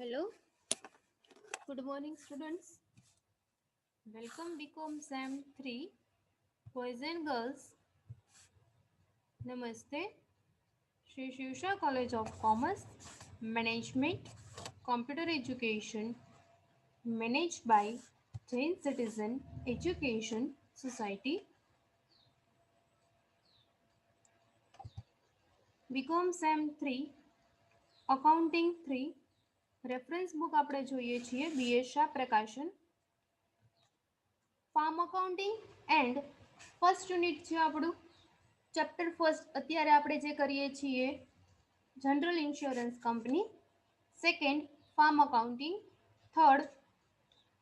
Hello, good morning students. Welcome BCom SAM 3 Boys and Girls. Namaste. Shri Shivsha College of Commerce, Management, Computer Education, managed by Jain Citizen Education Society. BCom SAM 3 Accounting 3 reference book આપણે જોઈએ છીએ BS Shah Prakashan. Firm accounting and first unit છે આપણું chapter first. અત્યારે આપણે જે કરીએ છીએ general insurance company, second firm accounting, third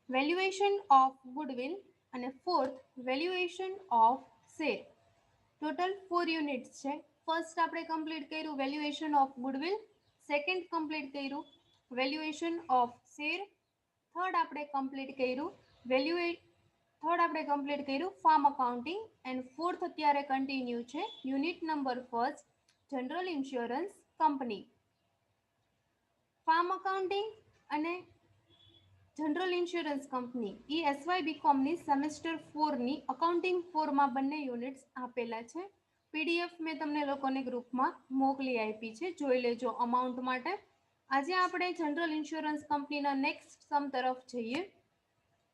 valuation of goodwill અને fourth valuation of share. Total 4 units છે. ફર્સ્ટ આપણે કમ્પ્લીટ કર્યું valuation of goodwill, second complete કર્યું વેલ્યુએશન ઓફ શેર, થર્ડ આપણે કમ્પ્લીટ કર્યું ફાર્મ અકાઉન્ટિંગ એન્ડ ફોર્થ અત્યારે continue છે unit number first general insurance company. Farm accounting અને general insurance company એ SY બીકોમની semester 4ની accounting 4માં બંને units આપેલા છે. પીડીએફ મેં તમને લોકોને ગ્રુપમાં મોકલી આપી છે, જોઈ લેજો અમાઉન્ટ માટે. આજે આપણે જનરલ ઇન્સ્યોરન્સ કંપનીના નેક્સ્ટ સમ તરફ જઈએ.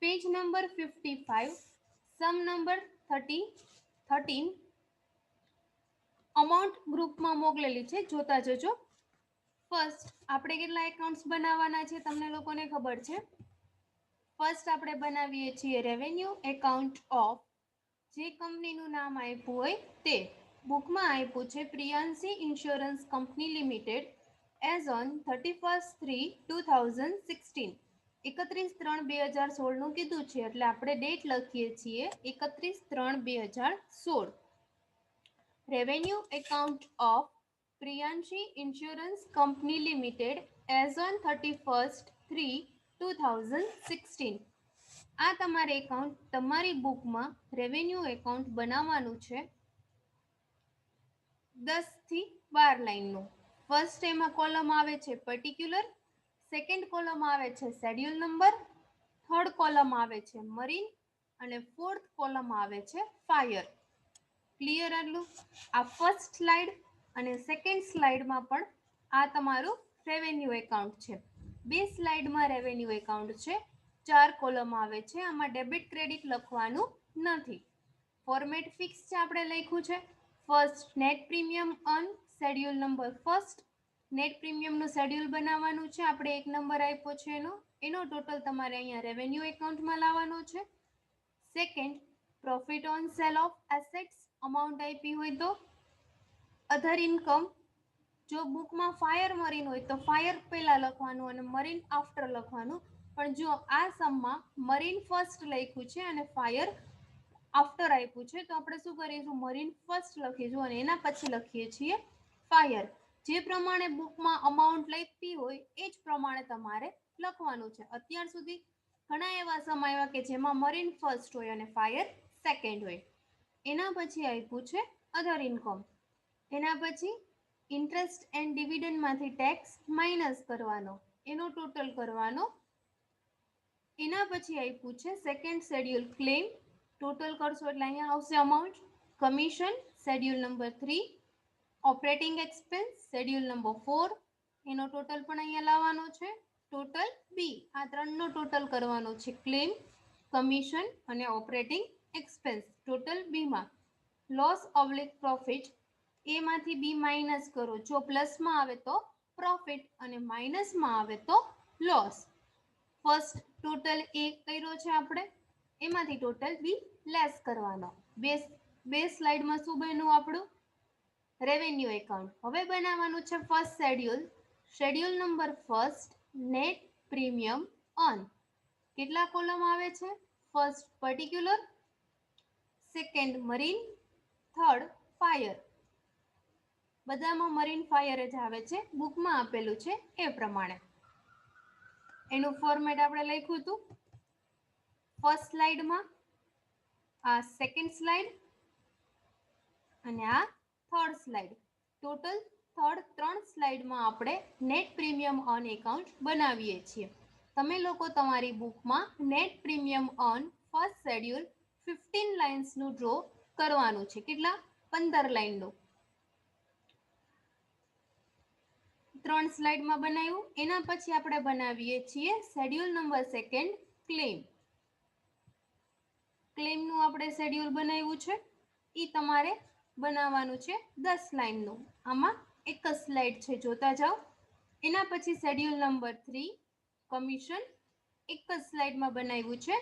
Page number 55, sum number 13 amount ગ્રુપમાં મોકલેલી છે, જોતા જજો. ફર્સ્ટ આપણે કેટલા એકાઉન્ટ્સ બનાવવાના છે તમને લોકોને ખબર છે. ફર્સ્ટ આપણે બનાવીએ છીએ રેવન્યુ એકાઉન્ટ ઓફ જે કંપનીનું નામ આપ્યું હોય તે. બુકમાં આપ્યું છે Priyanshi insurance company limited as on 31/3/2016. 31/3/2016 નું કીધું છે એટલે આપણે ડેટ લખીએ છીએ 31/3/2016. Revenue account of Priyanshi insurance company limited as on 31/3/2016. આ તમારે એકાઉન્ટ તમારી બુકમાં રેવન્યુ એકાઉન્ટ બનાવવાનું છે 10 થી 12 લાઈનનું. ફર્સ્ટ એમાં કોલમ આવે છે પર્ટિક્યુલર, સેકન્ડ કોલમ આવે છે શેડ્યુલ નંબર, થર્ડ કોલમ આવે છે મરીન અને ફોર્થ કોલમ આવે છે ફાયર. ક્લિયર આટલું? આ ફર્સ્ટ સ્લાઇડ અને સેકન્ડ સ્લાઇડમાં પણ આ તમારું રેવન્યુ એકાઉન્ટ છે. બે સ્લાઇડમાં રેવન્યુ એકાઉન્ટ છે, 4 કોલમ આવે છે. આમાં ડેબિટ ક્રેડિટ લખવાનું નથી. ફોર્મેટ ફિક્સ છે, આપણે લખ્યું છે first net premium earn schedule number first. Net પ્રીમિયમનું શેડ્યુલ બનાવવાનું છે, આપણે એક નંબર આપ્યો છે એનો ટોટલ તમારે અહીંયા રેવન્યુ એકાઉન્ટમાં લાવવાનો છે. Second profit on cell of assets amount આપી હોય તો. અધર ઇન્કમ જો બુકમાં ફાયર મરીન હોય તો ફાયર પહેલા લખવાનું અને મરીન આફ્ટર લખવાનું, પણ જો આ સમમાં મરીન ફર્સ્ટ લખ્યું છે અને ફાયર આફ્ટર આપ્યું છે તો આપણે શું કરીશું, મરીન ફર્સ્ટ લખીશું અને એના પછી લખીએ છીએ ફાયર. જે પ્રમાણે બુકમાં અમાઉન્ટ લખી હોય એ જ પ્રમાણે તમારે લખવાનું છે. અત્યાર સુધી ઘણા એવા સમ આવ્યા કે જેમાં મરીન ફર્સ્ટ હોય અને ફાયર સેકન્ડ હોય. એના પછી આપ્યું છે અધર ઇન્કમ. એના પછી ઇન્ટરેસ્ટ એન્ડ ડિવિડન્ડમાંથી ટેક્સ માઇનસ કરવાનો, એનો ટોટલ કરવાનો. એના પછી આપ્યું છે સેકન્ડ શેડ્યુલ ક્લેમ, ટોટલ કરશો એટલે અહીંયા આવશે amount. Commission schedule number 3, operating expense schedule number 4, એનો ટોટલ પણ અહીંયા લાવવાનો છે. ટોટલ બી આ ત્રણનો ટોટલ કરવાનો છે, ક્લેમ, કમિશન અને ઓપરેટિંગ એક્સપેન્સ. ટોટલ બીમાં લોસ ઓબ્લિક પ્રોફિટ, એમાંથી બી માઇનસ કરો. જો પ્લસમાં આવે તો પ્રોફિટ અને માઇનસમાં આવે તો લોસ. ફર્સ્ટ ટોટલ એ કર્યો છે આપણે, એમાંથી ટોટલ બી લેસ કરવાનો. બે સ્લાઇડમાં શું બન્યું આપણું રેવન્યુ એકાઉન્ટ. હવે બનાવવાનું છે first schedule. Schedule number first net premium earn. કેટલા કોલમ આવે છે? First particular, second marine, third fire. બધામાં મરીન ફાયર જ આવે છે, બુકમાં આપેલું છે એ પ્રમાણે. એનું ફોર્મેટ આપણે લખ્યું હતું ફર્સ્ટ સ્લાઇડમાં, આ સેકન્ડ સ્લાઇડ અને આ થર્ડ સ્લાઇડ. ટોટલ થર્ડ 3 સ્લાઇડમાં આપણે નેટ પ્રીમિયમ અર્ન એકાઉન્ટ બનાવીએ છીએ. તમે લોકો તમારી બુકમાં net premium earn first schedule 15 લાઇન્સનું ડ્રો કરવાનું છે. કેટલા? 15 લાઇનનું. 3 સ્લાઇડમાં બનાવ્યું. એના પછી આપણે બનાવીએ છીએ શેડ્યુલ નંબર સેકન્ડ ક્લેમ. ક્લેમનું આપણે શેડ્યુલ બનાવ્યું છે. એ તમારે બનાવવાનું છે 10 લાઇનનું. આમાં એક જ સ્લાઇડ છે, જોતા જાઓ. એના પછી શેડ્યુલ નંબર 3 કમિશન, એક જ સ્લાઇડમાં બનાવ્યું છે.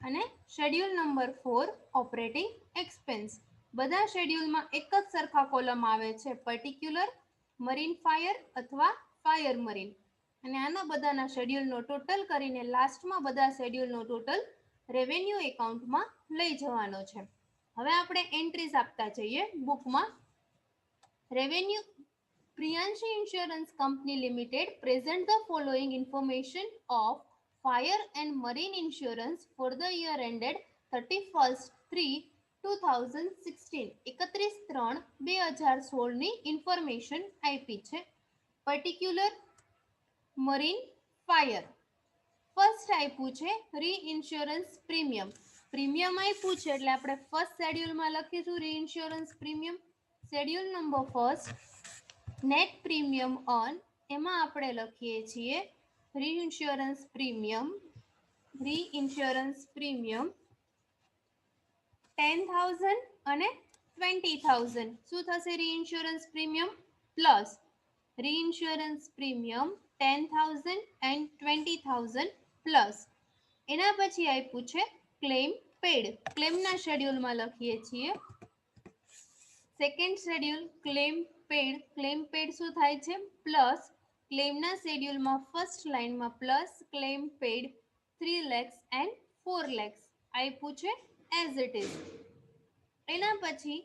અને શેડ્યુલ નંબર 4 ઓપરેટિંગ એક્સપેન્સ. બધા શેડ્યુલમાં એક જ સરખા કોલમ આવે છે, પર્ટિક્યુલર, મરીન ફાયર અથવા ફાયર મરીન. અને આના બધાના શેડ્યુલનો ટોટલ કરીને લાસ્ટમાં બધા શેડ્યુલનો ટોટલ રેવન્યુ એકાઉન્ટમાં લઈ જવાનો છે. હવે આપણે એન્ટ્રીઝ આપતા જઈએ બુકમાં. Revenue Priyanshi insurance company limited present the following information of fire and marine insurance for the year ended 31/3/2016. 31/3/2016ની ઇન્ફોર્મેશન આપી છે. Particular, marine, fire. ફર્સ્ટ આપ્યું છે રીઇન્સ્યોરન્સ પ્રીમિયમ. પ્રીમિયમ આપ્યું છે એટલે આપણે ફર્સ્ટ શેડ્યુલમાં લખીશું reinsurance premium. Schedule number first net premium earn, એમાં આપણે લખીએ છીએ રીઇન્સ્યોરન્સ પ્રીમિયમ. રીઇન્સ્યોરન્સ પ્રીમિયમ 10,000 અને 20,000. શું થશે? Reinsurance premium plus reinsurance premium 10,000 and 20,000 plus. એના પછી આપ્યું છે ક્લેમ પેડ. ક્લેમના શેડ્યુલમાં લખીએ છીએ second schedule claim paid. Claim paid શું થાય છે? પ્લસ ક્લેમના શેડ્યુલમાં ફર્સ્ટ લાઇનમાં plus claim paid 3 lakhs and 4 lakhs આપ્યું છે એઝ ઇટ ઇઝ. એના પછી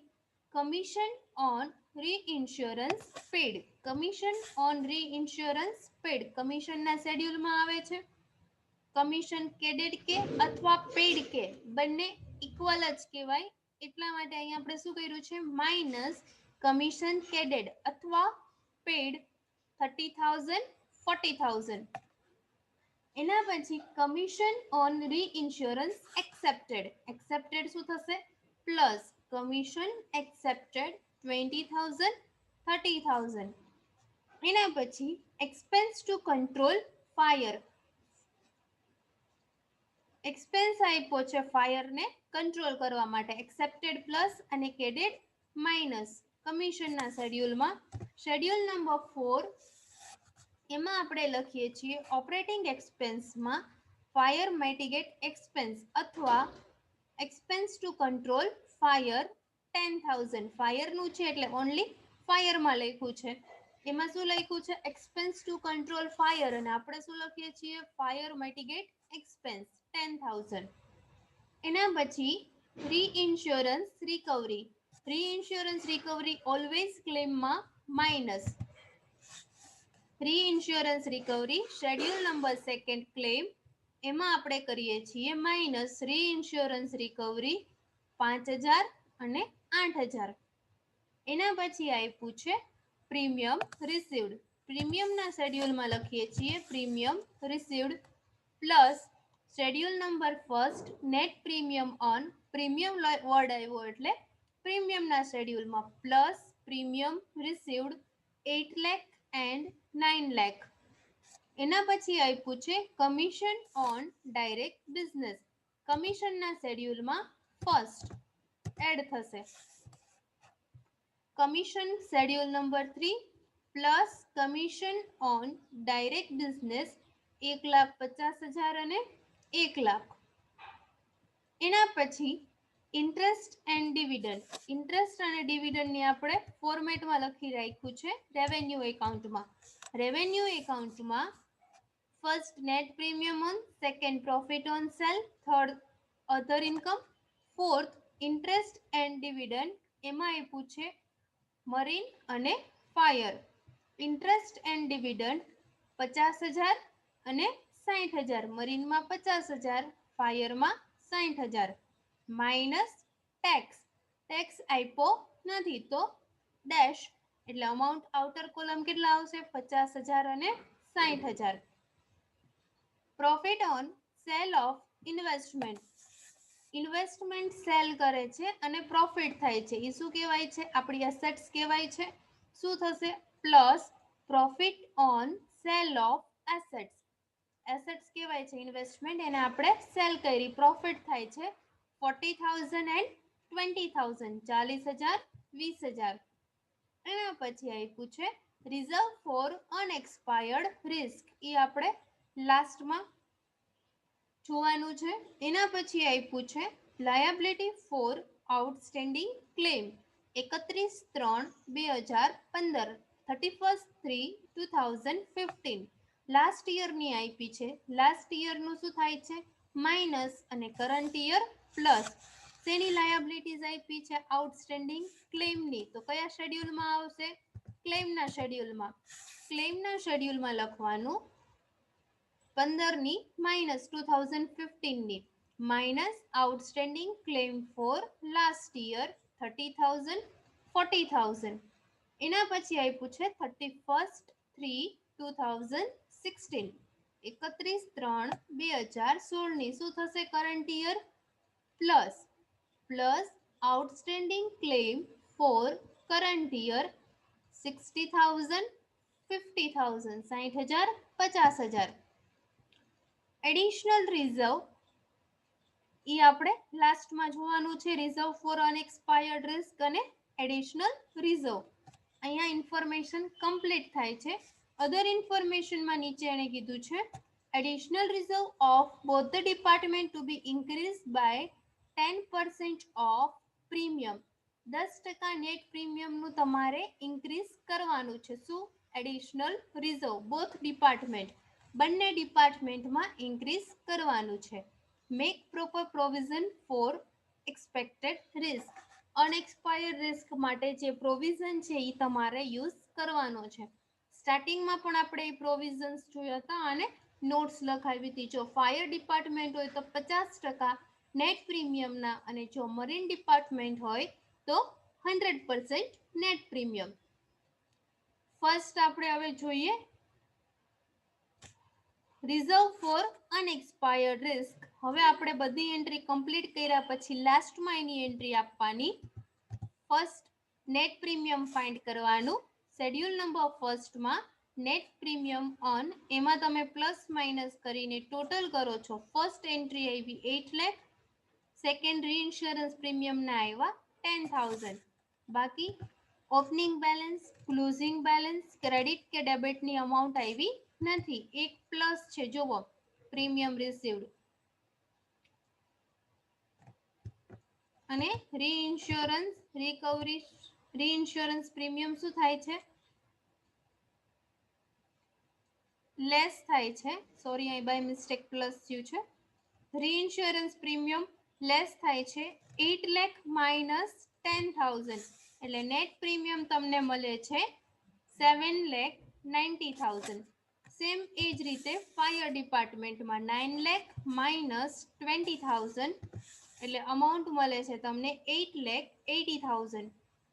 commission on reinsurance paid. Commission on reinsurance paid કમિશનના શેડ્યુલમાં આવે છે. કમિશન કેડેડ કે અથવા પેડ કે બંને ઇક્વલ જ કહેવાય. એટલા માટે અહીંયા આપણે શું કર્યું છે? માઇનસ કમિશન કેડેડ અથવા પેડ 30,000 40,000. એના પછી કમિશન ઓન રીઇન્સ્યોરન્સ એક્સેપ્ટેડ. એક્સેપ્ટેડ શું થશે? Plus commission accepted 20,000 30,000. એના પછી expense to control fire. Expense આપ્યો છે ફાયરને કંટ્રોલ કરવા માટે. એક્સેપ્ટેડ પ્લસ અને કેડેડ માઇનસ કમિશનના શેડ્યુલમાં. શેડ્યુલ નંબર 4 એમાં આપણે લખીએ છીએ ઓપરેટિંગ એક્સપેન્સમાં ફાયર મિટિગેટ એક્સપેન્સ અથવા એક્સપેન્સ ટુ કંટ્રોલ ફાયર 10,000. ફાયરનું છે એટલે ઓનલી ફાયરમાં લખ્યું છે. એમાં શું લખ્યું છે? Expense to control fire. અને આપણે શું લખીએ છીએ? Fire mitigate expense 10,000. એના પછી reinsurance recovery. Reinsurance recovery always ક્લેમમાં માઇનસ. Reinsurance recovery schedule number second claim, એમાં આપણે કરીએ છીએ માઇનસ રીઇન્સ્યોરન્સ રિકવરી 5,000 અને 8,000. એના પછી આપ્યું છે પ્રીમિયમ રિસીવ્ડ. પ્રીમિયમના શેડ્યુલમાં લખીએ છીએ premium received plus schedule number first net premium on. Premium word આવ્યો એટલે પ્રીમિયમના શેડ્યુલમાં plus premium received 8 lakh and 9 lakh. એના પછી આપ્યું છે કમિશન ઓન ડાયરેક્ટ બિઝનેસ. કમિશનના શેડ્યુલમાં ફર્સ્ટ એડ થશે commission schedule number 3 plus commission on direct business 1,50,000 અને 1 lakh. એના પછી ઇન્ટરેસ્ટ એન્ડ ડિવિડન્ડ. ઇન્ટરેસ્ટ અને ડિવિડન્ડની આપણે ફોર્મેટમાં લખી રાખ્યું છે રેવન્યુ એકાઉન્ટમાં. રેવન્યુ એકાઉન્ટમાં first net premium on, second profit on cell, third other income, fourth interest and dividend. એમાં આપ્યું છે મરીન અને ફાયર. ઇન્ટરેસ્ટ એન્ડ ડિવિડન્ડ 50,000 અને 60,000. મરીનમાં 50,000, ફાયરમાં 60,000. Minus tax. ટેક્સ આપ્યો નથી તો ડેશ એટલે અમાઉન્ટ આઉટર કોલમ કેટલા આવશે? 50,000 અને 60,000. Profit on cell of investment. Investment cell કરે છે અને પ્રોફિટ થાય છે, એ શું કહેવાય છે? આપણી એસેટ્સ કહેવાય છે. શું થશે? Plus profit on cell of assets. Assets કહેવાય છે ઇન્વેસ્ટમેન્ટ, એને આપણે સેલ કરી, પ્રોફિટ થાય છે 40,000 એન્ડ 20,000, 40,000 20,000. એના પછી આપ્યું છે રિઝર્વ ફોર અનએક્સપાયર્ડ રિસ્ક, એ આપણે લાસ્ટમાં જોવાનું છે. એના પછી આપ્યું છે liability for outstanding claim 31/3/2015, 31/3/2015. Last યરની આપી છે. લાસ્ટ યરનું શું થાય છે? માઇનસ અને કરંટ યર પ્લસ. શેની લાયબિલિટીઝ આપી છે? આઉટસ્ટેન્ડિંગ ક્લેમની. તો કયા શેડ્યુલમાં આવશે? ક્લેમના શેડ્યુલમાં. ક્લેમના શેડ્યુલમાં લખવાનું 15 minus 2015 minus outstanding claim for last year 30,000 40,000. એના પછી આપ્યું છે 31/3/2016, 31/3/2016 ની શું થશે? Current year plus plus outstanding claim for current year 60,000 50,000, 60,000 50,000. Additional reserve એ આપણે લાસ્ટમાં જોવાનું છે. રિઝર્વ ફોર અનએક્સપાયર્ડ રિસ્ક અને એડિશનલ રિઝર્વ. અહીંયા ઇન્ફોર્મેશન કમ્પ્લીટ થાય છે. અધર ઇન્ફોર્મેશનમાં નીચે એને કીધું છે additional reserve of both the department to be increase by 10% of premium. 10% net પ્રીમિયમનું તમારે ઇન્ક્રીઝ કરવાનું છે. શું? એડિશનલ રિઝર્વ બોથ ડિપાર્ટમેન્ટ, બંને ડિપાર્ટમેન્ટમાં ઇન્ક્રીઝ કરવાનું છે. Make proper provision for expected risk. Unexpired risk માટે જે પ્રોવિઝન છે એ તમારે યુઝ કરવાનો છે. સ્ટાર્ટિંગમાં પણ આપણે એ પ્રોવિઝન્સ જોયા હતા અને નોટ્સ લખાવી હતી. જો ફાયર ડિપાર્ટમેન્ટ હોય તો 50% નેટ પ્રીમિયમના, અને જો મરીન ડિપાર્ટમેન્ટ હોય તો 100% નેટ પ્રીમિયમ. ફર્સ્ટ આપણે હવે જોઈએ રિઝર્વ ફોર અનએક્સપાયર્ડ રિસ્ક. હવે આપણે બધી એન્ટ્રી કમ્પ્લીટ કર્યા પછી લાસ્ટમાં એની એન્ટ્રી આપવાની. ફર્સ્ટ નેટ પ્રીમિયમ ફાઇન્ડ કરવાનું. શેડ્યુલ નંબર ફર્સ્ટમાં નેટ પ્રીમિયમ ઓન, એમાં તમે પ્લસ માઇનસ કરીને ટોટલ કરો છો. ફર્સ્ટ એન્ટ્રી આવી 8 લાખ, સેકન્ડ રીઇન્સ્યોરન્સ પ્રીમિયમના આવ્યા 10,000. બાકી opening balance, closing balance, credit કે ડેબિટની અમાઉન્ટ આવી નથી. એક પ્લસ છે જુઓ, પ્રીમિયમ રિસીવ્ડ. અને રીઇન્સ્યોરન્સ રિકવરી, રીઇન્સ્યોરન્સ પ્રીમિયમ શું થાય છે? લેસ થાય છે. સોરી, અહીં બાય મિસ્ટેક પ્લસ થયું છે. રીઇન્સ્યોરન્સ પ્રીમિયમ લેસ થાય છે 8 લાખ માઇનસ 10,000, એટલે નેટ પ્રીમિયમ તમને મળે છે 7,90,000. સેમ એ જ રીતે ફાયર ડિપાર્ટમેન્ટમાં 9 લાખ માઇનસ 20,000, એટલે અમાઉન્ટ મળે છે તમને 8,80,000.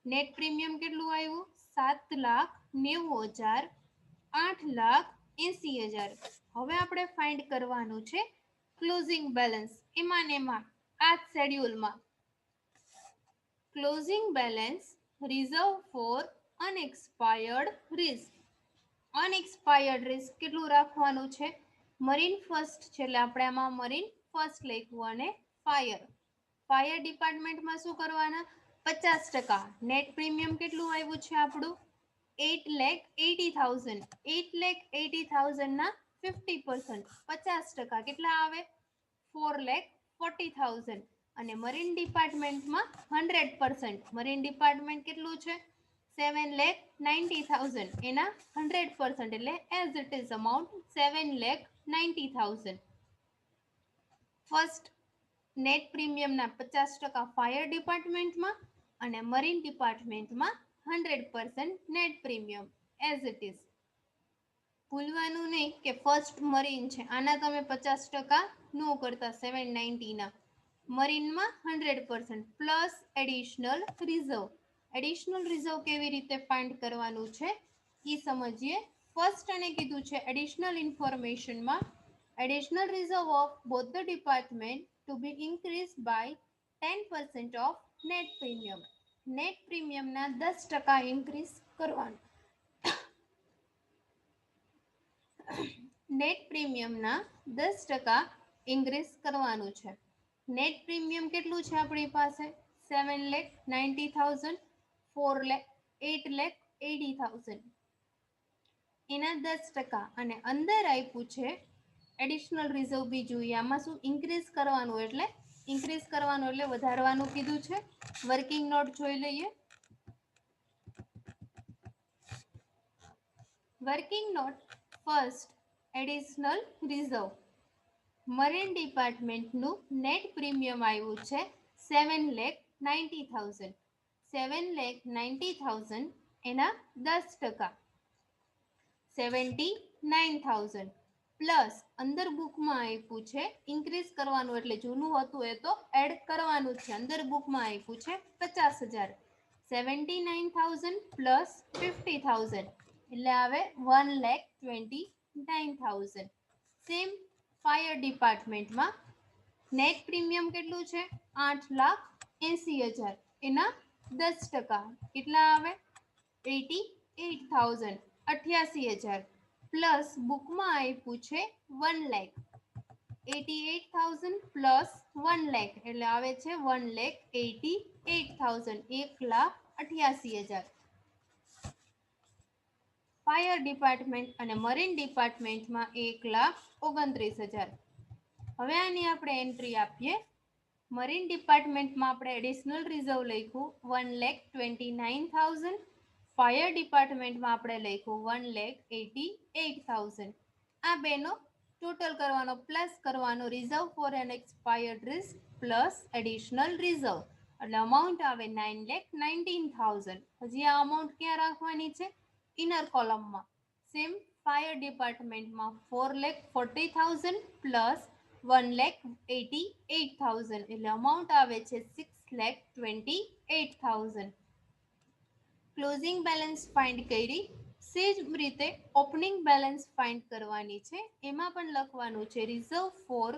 નેટ પ્રીમિયમ કેટલું આવ્યું? 7,90,000, 8,80,000. હવે આપણે ફાઇન્ડ કરવાનું છે ક્લોઝિંગ બેલેન્સ. એમાં ને એમાં આ શેડ્યુલમાં closing balance reserve for unexpired risk. Unexpired risk કેટલું રાખવાનું છે? મરીન ફર્સ્ટ છે એટલે આપણે આમાં મરીન ફર્સ્ટ લખ્યું. અને ફાયર, ફાયર ડિપાર્ટમેન્ટમાં શું કરવાના? 50%. નેટ પ્રીમિયમ કેટલું આવ્યું છે આપણું? 8,80,000. 8,80,000 ના 50%, 50% કેટલા આવે? 4,40,000. અને મરીન ડિપાર્ટમેન્ટમાં 100%. મરીન ડિપાર્ટમેન્ટ કેટલું છે? 7,90,000. એના 100%, એટલે as it is amount 7,90,000. First net પ્રીમિયમના 50% ફાયર ડિપાર્ટમેન્ટમાં અને મરીન ડિપાર્ટમેન્ટમાં 100% net premium as it is. ભૂલવાનું નહીં કે ફર્સ્ટ મરીન છે, આના તમે 50% ન કરતા 790 ના. મરીનમાં 100% plus additional reserve. Additional reserve કેવી રીતે ફાઇન્ડ કરવાનું છે એ સમજીએ. ફર્સ્ટ એને કીધું છે એડિશનલ ઇન્ફોર્મેશનમાં additional reserve of both the department to be increase by 10% of net premium. Net પ્રીમિયમના 10% ઇન્ક્રીઝ કરવાનું. નેટ પ્રીમિયમના 10% ઇન્ક્રીઝ કરવાનું છે. નેટ પ્રીમિયમ કેટલું છે આપણી પાસે? 7,90,000, 8,80,000 એના 10%. અને અંદર આપ્યું છે એડિશનલ રિઝર્વ બીજું. આમાં શું ઇન્ક્રીઝ કરવાનું એટલે વધારવાનું કીધું છે. વર્કિંગ નોટ જોઈ લઈએ. Working note first additional reserve. Marine ડિપાર્ટમેન્ટનું નેટ પ્રીમિયમ આવ્યું છે 7,90,000. 7,90,000 એના 10%, 79,000 પ્લસ અંદર બુકમાં આપ્યું છે ઇન્ક્રીઝ કરવાનું એટલે જૂનું હતું એ તો એડ કરવાનું છે. અંદર બુકમાં આપ્યું છે 50,000. 79,000 પ્લસ 50,000 એટલે આવે 1,29,000. સેમ ફાયર ડિપાર્ટમેન્ટમાં નેટ પ્રીમિયમ કેટલું છે? 8,80,000 એના 10%. કેટલા આવે? 88,000, 88,000 પ્લસ બુકમાં આપ્યું છે 1 લાખ. 88,000 પ્લસ 1 લાખ એટલે આવે છે 1,88,000, 1,88,000. ફાયર ડિપાર્ટમેન્ટ અને મરીન ડિપાર્ટમેન્ટમાં 1,29,000. હવે આની આપણે એન્ટ્રી આપીએ. મરીન ડિપાર્ટમેન્ટમાં આપણે એડિશનલ રિઝર્વ લખ્યું 1,29,000. ફાયર ડિપાર્ટમેન્ટમાં આપણે લખ્યું 1,88,000. આ બેનો ટોટલ કરવાનો પ્લસ કરવાનો. Reserve for an expired risk plus additional reserve એટલે અમાઉન્ટ આવે 9,19,000. હજી આ અમાઉન્ટ ક્યાં રાખવાની છે? ઇનર કોલમમાં. સેમ ફાયર ડિપાર્ટમેન્ટમાં 4,40,000 પ્લસ 1,88,000 એટલે અમાઉન્ટ આવે છે 6,28,000. ક્લોઝિંગ બેલેન્સ ફાઇન્ડ કરી. સેજ રીતે ઓપનિંગ બેલેન્સ ફાઇન્ડ કરવાની છે. એમાં પણ લખવાનું છે reserve for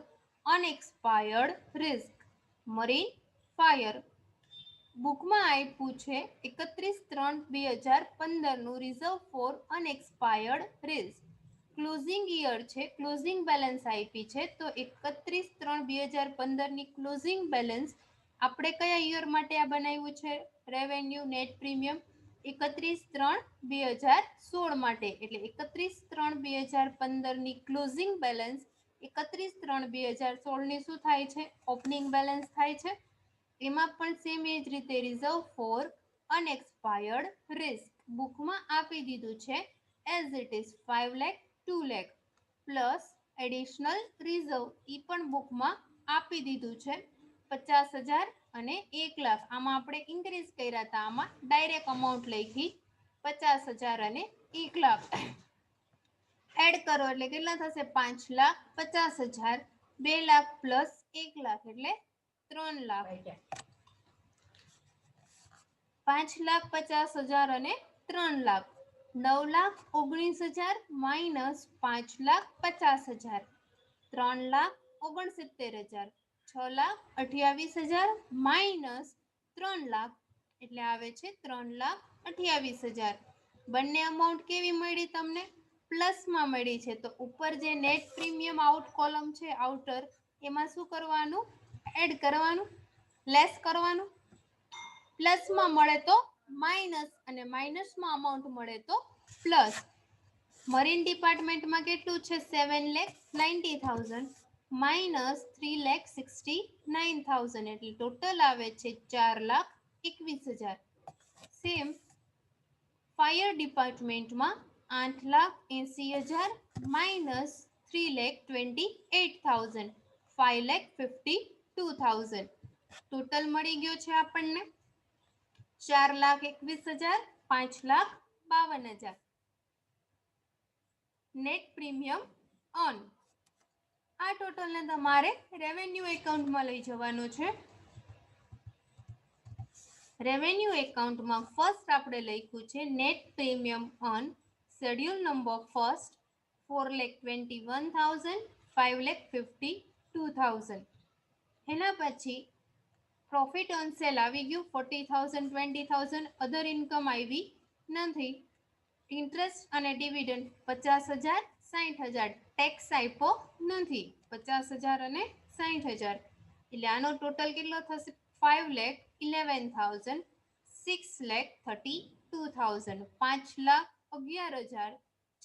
unexpired risk marine fire. બુકમાં આપ્યું છે 31/3/2015 reserve for unexpired risk. Closing year છે, ક્લોઝિંગ બેલેન્સ આપી છે તો 31/3/2015 ક્લોઝિંગ બેલેન્સ આપણે કયા યર માટે આ બનાવ્યું છે? રેવન્યુ નેટ પ્રીમિયમ 31/3/2016 માટે. એટલે 31/3/2015 ક્લોઝિંગ બેલેન્સ 31/3/2016 શું થાય છે? ઓપનિંગ બેલેન્સ થાય છે. એમાં પણ સેમ એ જ રીતે રિઝર્વ ફોર અનએક્સપાયર્ડ રિસ્ક બુકમાં આપી દીધું છે as it is 5 lakh 2 lakh plus additional reserve એ પણ બુકમાં આપી દીધું છે 50,000 અને 1 લાખ. આમાં આપણે ઇન્ક્રીઝ કર્યા હતા. આમાં ડાયરેક્ટ અમાઉન્ટ લખી 50,000 અને 1 લાખ. એડ કરો એટલે કેટલા થશે? 5,50,000. 2 લાખ પ્લસ 1 લાખ એટલે 3 લાખ. 5,50,000 અને 3 લાખ. 9,19,000 માઇનસ 5,50,000 3,69,000. 6,28,000 માઇનસ 3 લાખ એટલે આવે છે 3,28,000. બંને અમાઉન્ટ કેવી મળી તમને? પ્લસમાં મળી છે. તો ઉપર જે નેટ પ્રીમિયમ આઉટ કોલમ છે આઉટર એમાં શું કરવાનું? એડ કરવાનું, લેસ કરવાનું. પ્લસમાં મળે તો માઇનસ અને માઇનસમાં અમાઉન્ટ મળે તો પ્લસ. મરીન ડિપાર્ટમેન્ટમાં કેટલું છે? 7,90,000 માઇનસ 3,69,000 એટલે ટોટલ આવે છે 4,21,000. સેમ ફાયર ડિપાર્ટમેન્ટમાં 8,80,000 માઇનસ 3,28,000 5,52,000 ટોટલ મળી ગયો છે આપણને 4,21,000 5,52,000. Net premium on. આ ટોટલને તમારે રેવન્યુ એકાઉન્ટમાં લઈ જવાનું છે. રેવન્યુ એકાઉન્ટમાં ફર્સ્ટ આપણે લખ્યું છે net premium on schedule number first 4,21,000 5,52,000. એના પછી પ્રોફિટ ઓન સેલ આવી ગયું 40,000 20,000. અધર ઇન્કમ આવી નથી. ઇન્ટરેસ્ટ અને ડિવિડન્ડ 50,000 60,000. ટેક્સ આપ્યો નથી 50,000 અને 60,000. એટલે આનો ટોટલ કેટલો થશે 5,11,000 6,32,000 5,11,000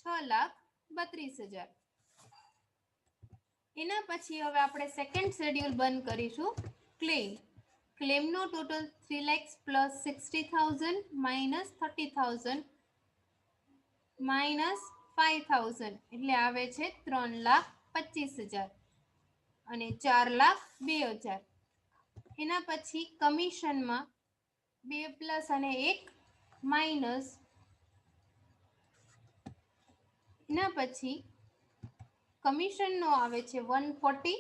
6,32,000. એના પછી હવે આપણે સેકન્ડ શેડ્યુલ બંધ કરીશું ક્લેમનો total 3 lakhs plus 60,000 minus 30,000 minus 5,000 એટલે આવે છે 3,25,000 અને 4,02,000. એના પછી કમિશનમાં 2 પ્લસ અને 1 માઇનસ. એના પછી કમિશનનો આવે છે 140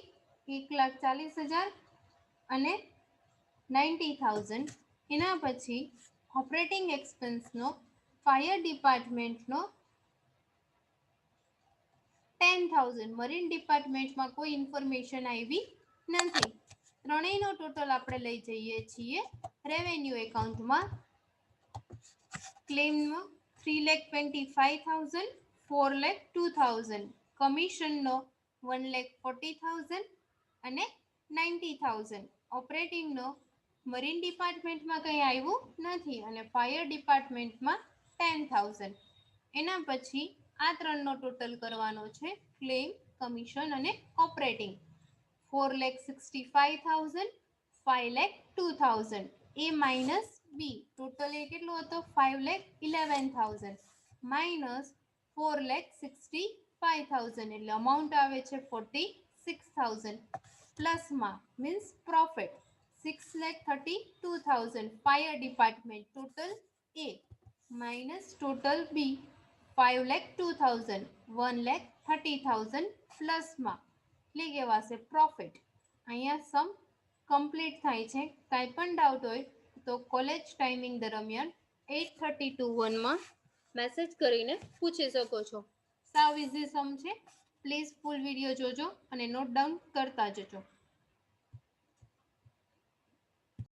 1,40,000 અને 90,000. એના પછી ઓપરેટિંગ એક્સપેન્સનો ફાયર ડિપાર્ટમેન્ટનો 10,000. મરીન ડિપાર્ટમેન્ટમાં કોઈ ઇન્ફોર્મેશન આવી નથી. ત્રણેયનો ટોટલ આપણે લઈ જઈએ છીએ રેવન્યુ એકાઉન્ટમાં. ક્લેમનો 3,25,000 4,02,000. કમિશનનો 1,40,000 અને 90,000. ઓપરેટિંગનો મરીન ડિપાર્ટમેન્ટમાં કંઈ આવ્યું નથી અને ફાયર ડિપાર્ટમેન્ટમાં 10,000. એના પછી આ ત્રણનો ટોટલ કરવાનો છે ક્લેમ કમિશન અને ઓપરેટિંગ 4,65,000 5,02,000. એ માઇનસ બી ટોટલ એ કેટલો હતો 5,11,000 માઇનસ 4,65,000 એટલે અમાઉન્ટ આવે છે 46,000. પ્લસમાં means profit 6,32,000 fire department total A minus total B 5,02,000 1,30,000 પ્લસમાં એટલે કહેવાશે પ્રોફિટ. અહીંયા સમ કમ્પ્લીટ થાય છે. કાંઈ પણ ડાઉટ હોય તો કોલેજ ટાઈમિંગ દરમિયાન 8:30 મેસેજ કરીને પૂછી શકો છો. સાવ ઇઝી સમ છે. પ્લીઝ ફૂલ વિડીયો જોજો અને નોટ ડાઉન કરતા જજો.